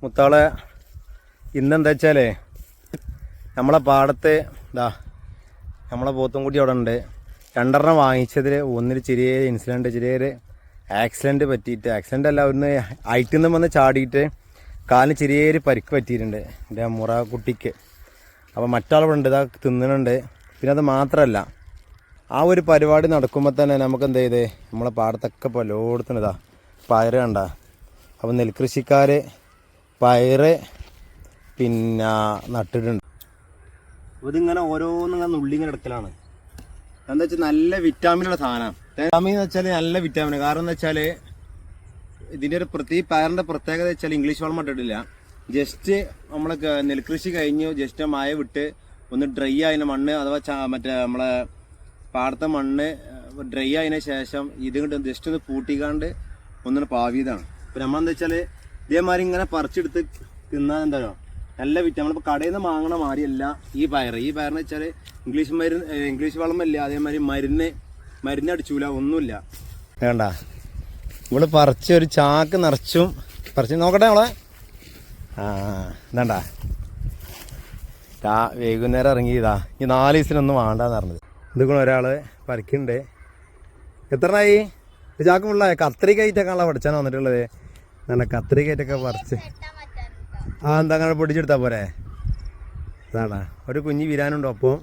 മുത്താളെ ഇന്നെന്താ വെച്ചാൽ നമ്മളെ പാടത്ത് ഇതാ നമ്മളെ പോത്തും കൂടി അവിടെ ഉണ്ട്. 2 വാങ്ങിച്ചതിൽ ഒന്നിൽ ചെറിയൊരു ഇൻസിഡൻറ്റ്, ചെറിയൊരു ആക്സിഡൻറ്റ് പറ്റിയിട്ട്, ആക്സിഡൻ്റ് അല്ല, ഒന്ന് ഹൈറ്റിൽ നിന്ന് വന്ന് ചാടിയിട്ട് കാലിന് ചെറിയൊരു പരിക്ക് പറ്റിയിട്ടുണ്ട് എൻ്റെ മുറ കുട്ടിക്ക്. അപ്പോൾ മറ്റാളിവിടെ ഇതാ തിന്നുന്നുണ്ട്. പിന്നെ അത് മാത്രമല്ല, ആ ഒരു പരിപാടി നടക്കുമ്പോൾ തന്നെ നമുക്ക് എന്ത് ചെയ്ത് നമ്മളെ പാടത്തൊക്കെ ഇപ്പോൾ ലോടത്തിന് ഇതാ പയറ് കണ്ട. അപ്പോൾ നെൽകൃഷിക്കാർ പയറ് പിന്നെ നട്ടിട്ടുണ്ട്. ഇതിങ്ങനെ ഓരോന്നിങ്ങനെ നുള്ളിങ്ങനെ എടുക്കലാണ്. എന്താ വെച്ചാൽ നല്ല വിറ്റാമിനുള്ള സാധനമാണ്. വിറ്റാമിൻ എന്ന് വെച്ചാൽ നല്ല വിറ്റാമിൻ. കാരണം എന്താ വെച്ചാൽ ഇതിൻ്റെ ഒരു പയറിൻ്റെ പ്രത്യേകത വെച്ചാൽ ഇംഗ്ലീഷ് വളം ഇട്ടിട്ടില്ല. ജസ്റ്റ് നമ്മൾ നെൽകൃഷി കഴിഞ്ഞ് ജസ്റ്റ് മഴ വിട്ട് ഒന്ന് ഡ്രൈ ആയതിന് മണ്ണ് അഥവാ മറ്റേ നമ്മളെ പാടത്തെ മണ്ണ് ഡ്രൈ ആയതിനു ശേഷം ഇത് കൊണ്ട് ജസ്റ്റ് ഒന്ന് പൂട്ടിക്കാണ്ട് ഒന്നിന് പാവിയതാണ്. ഇപ്പം നമ്മളെന്താ വെച്ചാൽ ഇതേമാതിരി ഇങ്ങനെ പറിച്ചെടുത്ത് തിന്നാൻ എന്താണോ നല്ല വിറ്റാമിൻ. നമ്മളിപ്പോൾ കടയിൽ നിന്ന് വാങ്ങണ മാതിരിയല്ല ഈ പയറെന്ന് വെച്ചാൽ ഇംഗ്ലീഷ് വളമല്ല, അതേമാതിരി മരുന്നടിച്ചൂല, ഒന്നുമില്ല. വേണ്ട ഇവിടെ പറിച്ച് ഒരു ചാക്ക് നിറച്ചും പറിച്ച് നോക്കട്ടെ നമ്മളെ. എന്താണ്ടാ വൈകുന്നേരം ഇറങ്ങിയതാ. ഈ 4 ദിവസത്തിനൊന്നും വേണ്ടാന്ന് പറഞ്ഞത്. ഇതുകൊണ്ട് ഒരാൾ പറിക്കുന്നുണ്ട്. എത്രണ്ണായി ചാക്ക് ഫുള്ളായ? കത്രികയായിട്ടൊക്കെയാണല്ലോ പഠിച്ചാണ് വന്നിട്ടുള്ളത്. നല്ല കത്രികയായിട്ടൊക്കെ പറിച്ച് എന്താ അങ്ങനെ പൊടിച്ചെടുത്താൽ പോരെ. അതാണ്ടാ ഒരു കുഞ്ഞ് വിരാനുണ്ടോ. അപ്പോൾ